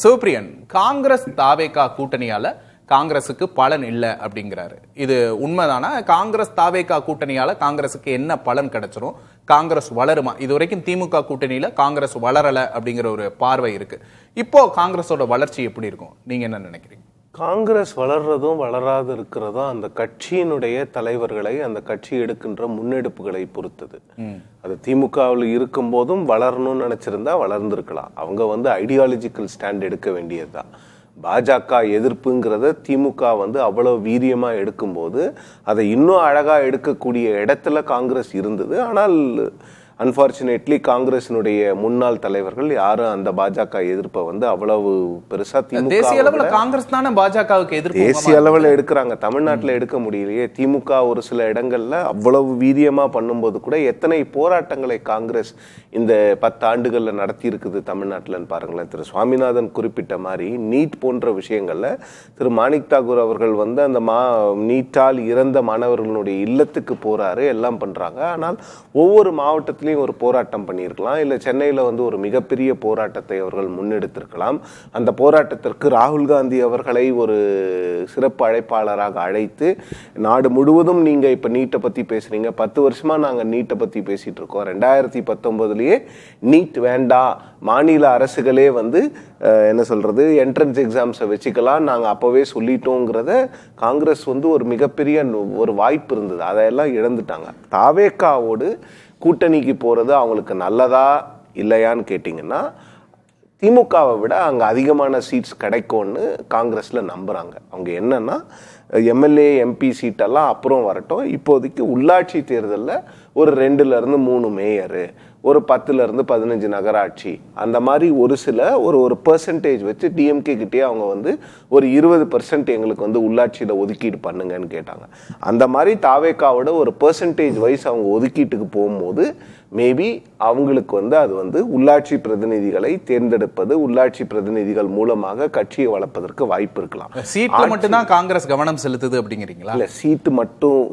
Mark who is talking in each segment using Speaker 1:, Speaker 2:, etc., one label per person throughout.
Speaker 1: சிவபிரியன், காங்கிரஸ் தாவேகா கூட்டணியால காங்கிரசுக்கு பலன் இல்லை அப்படிங்கிறாரு. இது உண்மைதானா? காங்கிரஸ் தாவேகா கூட்டணியால காங்கிரசுக்கு என்ன பலன் கிடைச்சிரும்? காங்கிரஸ் வளருமா? இதுவரைக்கும் திமுக கூட்டணியில காங்கிரஸ் வளரல அப்படிங்கிற ஒரு பார்வை இருக்கு. இப்போ காங்கிரஸோட வளர்ச்சி எப்படி இருக்கும்? நீங்க என்ன நினைக்கிறீங்க?
Speaker 2: காங்கிரஸ் வளர்றதும் வளராது இருக்கிறதும் அந்த கட்சியினுடைய தலைவர்களை, அந்த கட்சி எடுக்கின்ற முன்னெடுப்புகளை பொறுத்தது. அது திமுகவில் இருக்கும் போதும் வளரணும்னு நினைச்சிருந்தா வளர்ந்துருக்கலாம். அவங்க ஐடியாலஜிக்கல் ஸ்டாண்ட் எடுக்க வேண்டியதுதான். பாஜக எதிர்ப்புங்கிறத திமுக அவ்வளவு வீரியமா எடுக்கும்போது அதை இன்னும் அழகா எடுக்கக்கூடிய இடத்துல காங்கிரஸ் இருந்தது. ஆனால் அன்பார்ச்சுனேட்லி காங்கிரசினுடைய முன்னாள் தலைவர்கள் யாரும் அந்த பாஜக எதிர்ப்பை அவ்வளவு பெருசா திமுக
Speaker 1: தேசிய அளவுல காங்கிரஸ் தானே பாஜகவுக்கு எதிர்ப்பு
Speaker 2: தேசிய அளவுல எடுக்கிறாங்க. தமிழ்நாட்டில் எடுக்க முடியலையே. திமுக ஒரு சில இடங்கள்ல அவ்வளவு வீரியமா பண்ணும்போது கூட எத்தனை போராட்டங்களை காங்கிரஸ் இந்த 10 ஆண்டுகள்ல நடத்தி இருக்குது தமிழ்நாட்டில்னு பாருங்களேன். திரு சுவாமிநாதன் குறிப்பிட்ட மாதிரி நீட் போன்ற விஷயங்கள்ல திரு மாணிக் தாக்கூர் அவர்கள் அந்த நீட்டால் இறந்த மாணவர்களுடைய இல்லத்துக்கு போறாரு, எல்லாம் பண்றாங்க. ஆனால் ஒவ்வொரு மாவட்டத்திலும் ஒரு போராட்டம் பண்ணியிருக்கலாம். இல்ல சென்னையில ஒரு மிகப்பெரிய போராட்டத்தை அவர்கள் முன்னெடுத்திருக்கலாம். அந்த போராட்டத்திற்கு ராகுல் காந்தி அவர்களை ஒரு சிறப்பு அழைப்பாளராக அழைத்து நாடு முழுவதும் நீங்க இப்ப நீட்டை பத்தி பேசுறீங்க, 10 வருஷமா நாங்க நீட்டை பத்தி பேசிட்டு இருக்கோம், 2019லயே நீட் வேண்டாம், மாநில அரசுகளே என்ன சொல்றது என்ட்ரன்ஸ் எக்ஸாம்ஸை வச்சுக்கலாம், நாங்க அப்பவே சொல்லிட்டோங்கிறத காங்கிரஸ் ஒரு மிகப்பெரிய ஒரு வாய்ப்பு இருந்தது. அதையெல்லாம் இழந்துட்டாங்க. தாவேகாவோடு கூட்டணிக்கு போறது அவங்களுக்கு நல்லதா இல்லையான்னு கேட்டிங்கன்னா, திமுகவை விட அங்கே அதிகமான சீட்ஸ் கிடைக்கும்னு காங்கிரஸில் நம்புகிறாங்க. அவங்க என்னன்னா எம்எல்ஏ எம்பி சீட்டெல்லாம் அப்புறம் வரட்டும், இப்போதைக்கு உள்ளாட்சி தேர்தலில் ஒரு 2லேருந்து 3 மேயரு, ஒரு 10லேருந்து 15 நகராட்சி, அந்த மாதிரி ஒரு சில ஒரு பெர்சன்டேஜ் வச்சு டிஎம்கே கிட்டே அவங்க ஒரு 20% எங்களுக்கு உள்ளாட்சியில் ஒதுக்கீடு பண்ணுங்கன்னு கேட்டாங்க. அந்த மாதிரி தாவேக்காவோட ஒரு பெர்சன்டேஜ் வைஸ் அவங்க ஒதுக்கீட்டுக்கு போகும்போது மேபி அவங்களுக்கு அது உள்ளாட்சி பிரதிநிதிகளை தேர்ந்தெடுப்பது, உள்ளாட்சி பிரதிநிதிகள் மூலமாக கட்சியை வளர்ப்பதற்கு வாய்ப்பு இருக்கலாம்.
Speaker 1: சீட்ல மட்டும்தான் காங்கிரஸ் கவனம் செலுத்துது அப்படிங்கிறீங்களா?
Speaker 2: இல்ல,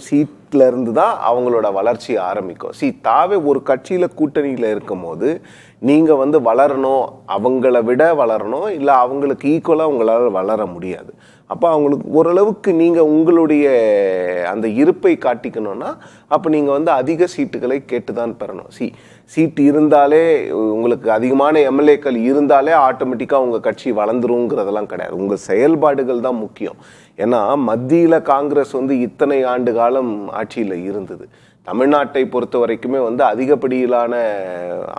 Speaker 2: சீட்ல இருந்து தான் அவங்களோட வளர்ச்சி ஆரம்பிக்கும். தாவே ஒரு கட்சியில கூட்டணியில இருக்கும் போது நீங்க வளரணும், அவங்கள விட வளரணும், இல்ல அவங்களுக்கு ஈக்குவலா உங்களால வளர முடியாது. அப்ப அவங்களுக்கு ஓரளவுக்கு நீங்க உங்களுடைய அந்த இருப்பை காட்டிக்கணும்னா அப்ப நீங்க அதிக சீட்டுகளை கேட்டுதான் பெறணும். சீட்டு இருந்தாலே, உங்களுக்கு அதிகமான எம்எல்ஏக்கள் இருந்தாலே ஆட்டோமேட்டிக்கா உங்க கட்சி வளர்ந்துருங்கிறதெல்லாம் கிடையாது. உங்க செயல்பாடுகள் தான் முக்கியம். ஏன்னா மத்தியில காங்கிரஸ் இத்தனை ஆண்டு காலம் ஆட்சியில இருந்தது. தமிழ்நாட்டை பொறுத்த வரைக்குமே அதிகப்படியிலான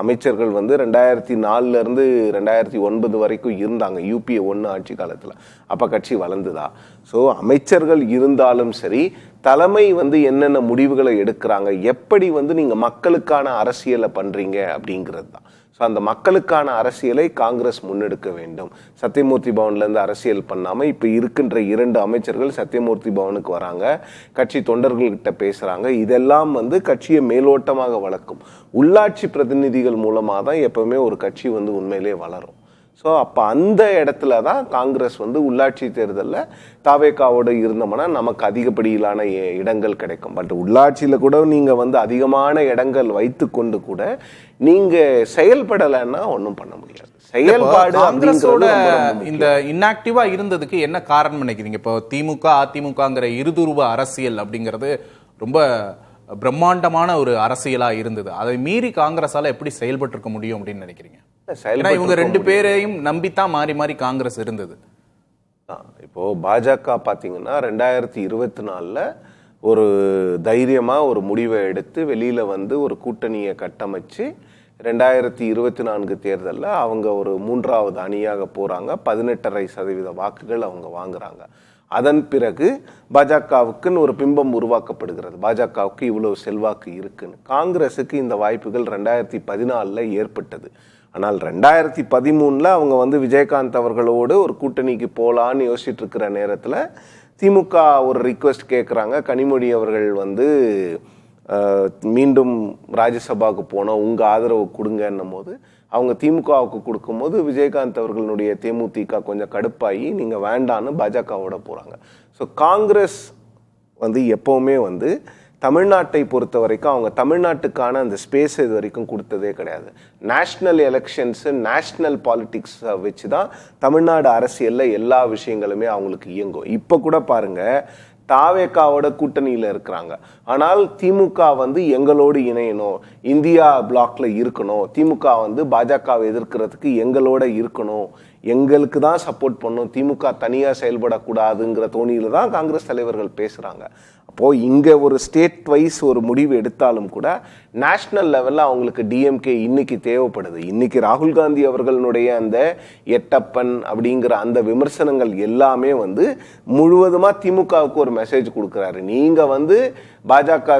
Speaker 2: அமைச்சர்கள் 2004 இருந்து 2009 வரைக்கும் இருந்தாங்க UPA 1 ஆட்சி காலத்துல. அப்ப கட்சி வளர்ந்துதா? ஸோ அமைச்சர்கள் இருந்தாலும் சரி, தலைமை என்னென்ன முடிவுகளை எடுக்கிறாங்க, எப்படி நீங்க மக்களுக்கான அரசியலை பண்றீங்க அப்படிங்கிறது தான். ஸோ அந்த மக்களுக்கான அரசியலை காங்கிரஸ் முன்னெடுக்க வேண்டும். சத்தியமூர்த்தி பவன்லேருந்து அரசியல் பண்ணாமல் இப்போ இருக்கின்ற 2 அமைச்சர்கள் சத்தியமூர்த்தி பவனுக்கு வராங்க, கட்சி தொண்டர்கள்கிட்ட பேசுகிறாங்க. இதெல்லாம் கட்சியை மேலோட்டமாக வளர்க்கும். உள்ளாட்சி பிரதிநிதிகள் மூலமாக தான் எப்பவுமே ஒரு கட்சி உண்மையிலே வளரும். ஸோ அப்போ அந்த இடத்துல தான் காங்கிரஸ் உள்ளாட்சி தேர்தலில் தாவேக்காவோடு இருந்தோம்னா நமக்கு அதிகப்படியிலான இடங்கள் கிடைக்கும். பட் உள்ளாட்சியில் கூட நீங்கள் அதிகமான இடங்கள் வைத்து கொண்டு கூட நீங்கள் செயல்படலைன்னா ஒன்றும் பண்ண முடியாது. செயல்பாடு
Speaker 1: காங்கிரஸோட இந்த இன்ஆக்டிவா இருந்ததுக்கு என்ன காரணம் நினைக்கிறீங்க? இப்போ திமுக அதிமுகங்கிற இருதுருவ அரசியல் அப்படிங்கிறது ரொம்ப பிரம்மாண்டமான ஒரு அரசியலா இருந்தது. அதை மீறி காங்கிரஸால எப்படி செயல்பட்டு இருக்க முடியும் அப்படின்னு நினைக்கிறீங்க? இவங்க 2 பேரையும் நம்பித்தான் மாறி மாறி காங்கிரஸ் இருந்தது.
Speaker 2: இப்போ பாஜக பாத்தீங்கன்னா 2024 ஒரு தைரியமா ஒரு முடிவை எடுத்து வெளியில ஒரு கூட்டணியை கட்டமைச்சு 2024 தேர்தலில் அவங்க ஒரு 3வது அணியாக போறாங்க. 18.5% வாக்குகள் அவங்க வாங்குறாங்க. அதன் பிறகு பாஜகவுக்குன்னு ஒரு பிம்பம் உருவாக்கப்படுகிறது. பாஜகவுக்கு இவ்வளவு செல்வாக்கு இருக்குன்னு. காங்கிரஸுக்கு இந்த வாய்ப்புகள் 2014 ஏற்பட்டது. ஆனால் 2013 அவங்க விஜயகாந்த் அவர்களோடு ஒரு கூட்டணிக்கு போலான்னு யோசிச்சுட்டு இருக்கிற நேரத்தில் திமுக ஒரு ரிக்வெஸ்ட் கேட்குறாங்க. கனிமொழி அவர்கள் மீண்டும் ராஜ்யசபாவுக்கு போனோம், உங்க ஆதரவு கொடுங்கன்னும் போது அவங்க திமுகவுக்கு கொடுக்கும்போது விஜயகாந்த் அவர்களுடைய தேமுதிக கொஞ்சம் கடுப்பாகி நீங்க வேண்டான்னு பாஜகவோட போறாங்க. ஸோ காங்கிரஸ் எப்பவுமே தமிழ்நாட்டை பொறுத்த வரைக்கும் அவங்க தமிழ்நாட்டுக்கான அந்த ஸ்பேஸ் இது வரைக்கும் கொடுத்ததே கிடையாது. நேஷ்னல் எலெக்ஷன்ஸ், நேஷ்னல் பாலிடிக்ஸ் வச்சு தான் தமிழ்நாடு அரசியல்ல எல்லா விஷயங்களுமே அவங்களுக்கு இயங்கும். இப்ப கூட பாருங்க, தாவேகாவோட கூட்டணியில இருக்கிறாங்க. ஆனால் திமுக வந்து எங்களோடு இணையணும், இந்தியா பிளாக்ல இருக்கணும், திமுக வந்து பாஜகவை எதிர்க்கிறதுக்கு எங்களோட இருக்கணும், எங்களுக்கு தான் சப்போர்ட் பண்ணும், திமுக தனியா செயல்படக்கூடாதுங்கிற தோணியில தான் காங்கிரஸ் தலைவர்கள் பேசுறாங்க. அப்போ இங்க ஒரு ஸ்டேட் வைஸ் ஒரு முடிவு எடுத்தாலும் கூட நேஷனல் லெவல்ல அவங்களுக்கு டிஎம்கே இன்னைக்கு தேவைப்படுது. இன்னைக்கு ராகுல் காந்தி அவர்களுடைய அந்த எட்டப்பன் அப்படிங்கிற அந்த விமர்சனங்கள் எல்லாமே வந்து முழுவதுமா திமுகவுக்கு ஒரு மெசேஜ் கொடுக்குறாரு. நீங்க வந்து பாஜக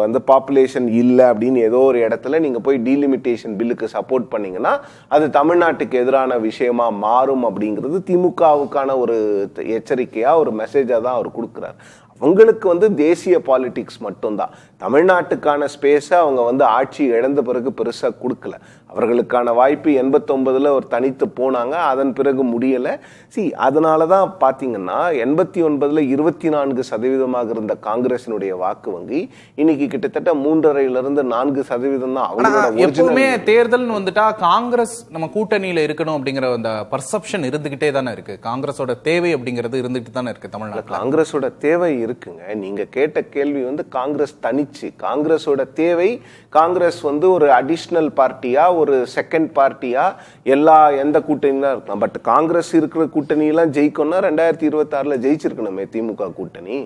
Speaker 2: வந்து பாப்புலேஷன் இல்லை அப்படின்னு ஏதோ ஒரு இடத்துல நீங்க போய் டீலிமிட்டேஷன் பில்லுக்கு சப்போர்ட் பண்ணீங்கன்னா அது தமிழ்நாட்டுக்கு எதிரான விஷயமா மாறும் அப்படிங்கிறது திமுகவுக்கான ஒரு எச்சரிக்கையா ஒரு மெசேஜா தான் அவர் கொடுக்குறாரு. அவங்களுக்கு வந்து தேசிய பாலிடிக்ஸ் மட்டும்தான். தமிழ்நாட்டுக்கான ஸ்பேஸை அவங்க வந்து ஆட்சி இழந்த பிறகு பெருசா கொடுக்கல. அவர்களுக்கான வாய்ப்பு 89ல் ஒரு தனித்து போனாங்க, அதன் பிறகு முடியல. அதனாலதான் பாத்தீங்கன்னா 89ல் 24% இருந்த காங்கிரசினுடைய வாக்கு வங்கி இன்னைக்கு கிட்டத்தட்ட 3.5% 4% தான் அவங்களோட.
Speaker 1: எப்பவுமே தேர்தல் வந்துட்டா காங்கிரஸ் நம்ம கூட்டணியில இருக்கணும் அப்படிங்கிற அந்த பர்செப்ஷன் இருந்துகிட்டே தானே இருக்கு. காங்கிரஸோட தேவை அப்படிங்கிறது இருந்துகிட்டு தானே இருக்கு தமிழ்நாட்டில்.
Speaker 2: காங்கிரஸோட தேவை இருக்குங்க. நீங்க கேட்ட கேள்வி வந்து காங்கிரஸ் தனிச்சு, காங்கிரஸோட தேவை, காங்கிரஸ் வந்து ஒரு அடிஷனல் பார்ட்டியா, ஒரு செகண்ட் பார்ட்டியா, எந்த கூட்டணி தான் இருக்கலாம். பட் காங்கிரஸ் இருக்கிற கூட்டணி எல்லாம் ஜெயிக்கணும்னா 2026ல் ஜெயிச்சிருக்கணுமே திமுக கூட்டணி.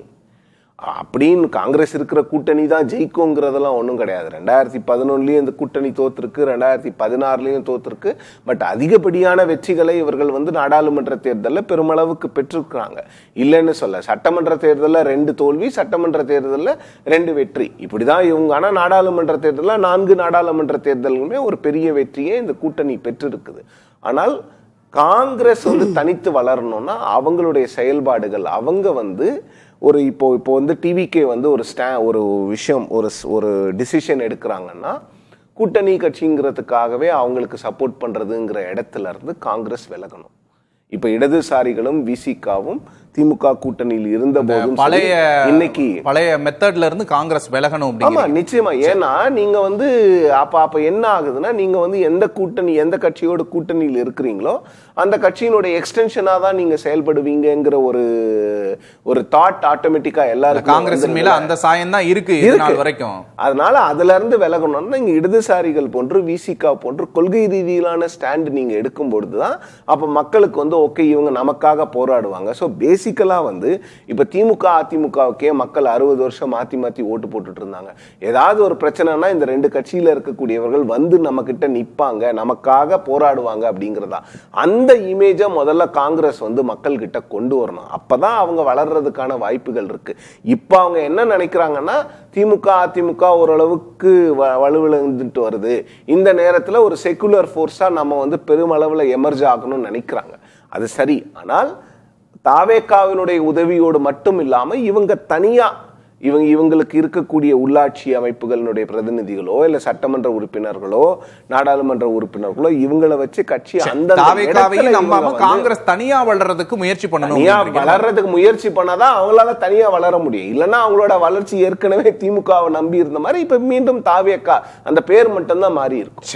Speaker 2: அப்படின்னு காங்கிரஸ் இருக்கிற கூட்டணி தான் ஜெயிக்குங்கிறதெல்லாம் ஒன்றும் கிடையாது. 2011லயும் இந்த கூட்டணி தோத்துருக்கு, 2016லயும் தோத்துருக்கு. பட் அதிகப்படியான வெற்றிகளை இவர்கள் வந்து நாடாளுமன்ற தேர்தலில் பெருமளவுக்கு பெற்றிருக்கிறாங்க, இல்லைன்னு சொல்ல. சட்டமன்ற தேர்தலில் 2 தோல்வி, சட்டமன்ற தேர்தலில் 2 வெற்றி, இப்படிதான் இவங்க. ஆனால் நாடாளுமன்ற தேர்தலில் 4 நாடாளுமன்ற தேர்தலுமே ஒரு பெரிய வெற்றியை இந்த கூட்டணி பெற்றிருக்குது. ஆனால் காங்கிரஸ் வந்து தனித்து வளரணும்னா அவங்களுடைய செயல்பாடுகள், அவங்க வந்து இப்போ வந்து டிவிகே வந்து ஒரு விஷயம், ஒரு டிசிஷன் எடுக்கிறாங்கன்னா கூட்டணி கட்சிங்கிறதுக்காகவே அவங்களுக்கு சப்போர்ட் பண்றதுங்கிற இடத்துல இருந்து காங்கிரஸ் விலகணும். இப்ப இடதுசாரிகளும் விசிகாவும் திமுக கூட்டணியில் இருந்த போதும்
Speaker 1: பழைய மெத்தட்ல இருந்து காங்கிரஸ் விலகணும்.
Speaker 2: ஆமா, நிச்சயமா. ஏன்னா நீங்க வந்து அப்ப என்ன ஆகுதுன்னா, நீங்க வந்து எந்த கட்சியோட கூட்டணியில் இருக்கிறீங்களோ அந்த கட்சியினுடைய எக்ஸ்டென்ஷனா தான் நீங்க செயல்படுவீங்கிற ஒரு தாட் ஆட்டோமேட்டிக்கா எல்லாருக்கும்
Speaker 1: காங்கிரஸ் மேல அந்த சாயம் தான் இருக்கு வரைக்கும்.
Speaker 2: அதனால அதுல இருந்து விலகணும்னா நீங்க இடதுசாரிகள் போன்று விசிகா போன்று கொள்கை ரீதியிலான ஸ்டாண்ட் நீங்க எடுக்கும் பொழுதுதான் அப்ப மக்களுக்கு வந்து ஓகே இவங்க நமக்காக போராடுவாங்க. ஸோ பேசிக்கலா வந்து இப்ப திமுக அதிமுகவுக்கே மக்கள் 60 வருஷம் மாத்தி ஓட்டு போட்டுட்டு இருந்தாங்க. ஏதாவது ஒரு பிரச்சனைனா இந்த 2 கட்சியில இருக்கக்கூடியவர்கள் வந்து நம்ம கிட்ட நிப்பாங்க, நமக்காக போராடுவாங்க அப்படிங்கிறதா. அந்த இமேஜை முதல்ல காங்கிரஸ் வந்து மக்கள் கிட்ட கொண்டு வரணும். அப்பதான் அவங்க வளர்றதுக்கான வாய்ப்புகள் இருக்கு. இப்ப அவங்க என்ன நினைக்கிறாங்கன்னா, திமுக அதிமுக ஓரளவுக்கு வலுவிழந்துட்டு வருது, இந்த நேரத்துல ஒரு செக்குலர் ஃபோர்ஸா நம்ம வந்து பெருமளவுல எமர்ஜ் ஆகணும்னு நினைக்கிறாங்க. அது சரி. ஆனால் தாவேகாவினுடைய உதவியோடு மட்டும் இல்லாம இவங்க தனியா இவங்களுக்கு இருக்கக்கூடிய உள்ளாட்சி அமைப்புகளுடைய பிரதிநிதிகளோ இல்ல சட்டமன்ற உறுப்பினர்களோ நாடாளுமன்ற உறுப்பினர்களோ இவங்களை வச்சு கட்சி அந்த
Speaker 1: காங்கிரஸ் தனியா வளர்றதுக்கு முயற்சி பண்ணணும்.
Speaker 2: வளர்றதுக்கு முயற்சி பண்ணாதான் அவங்களால தனியா வளர முடியும். இல்லைன்னா அவங்களோட வளர்ச்சி ஏற்கனவே திமுகவை நம்பி இருந்த மாதிரி இப்ப மீண்டும் தாவேகா அந்த பேர் மட்டும்தான் மாறி இருக்கும்.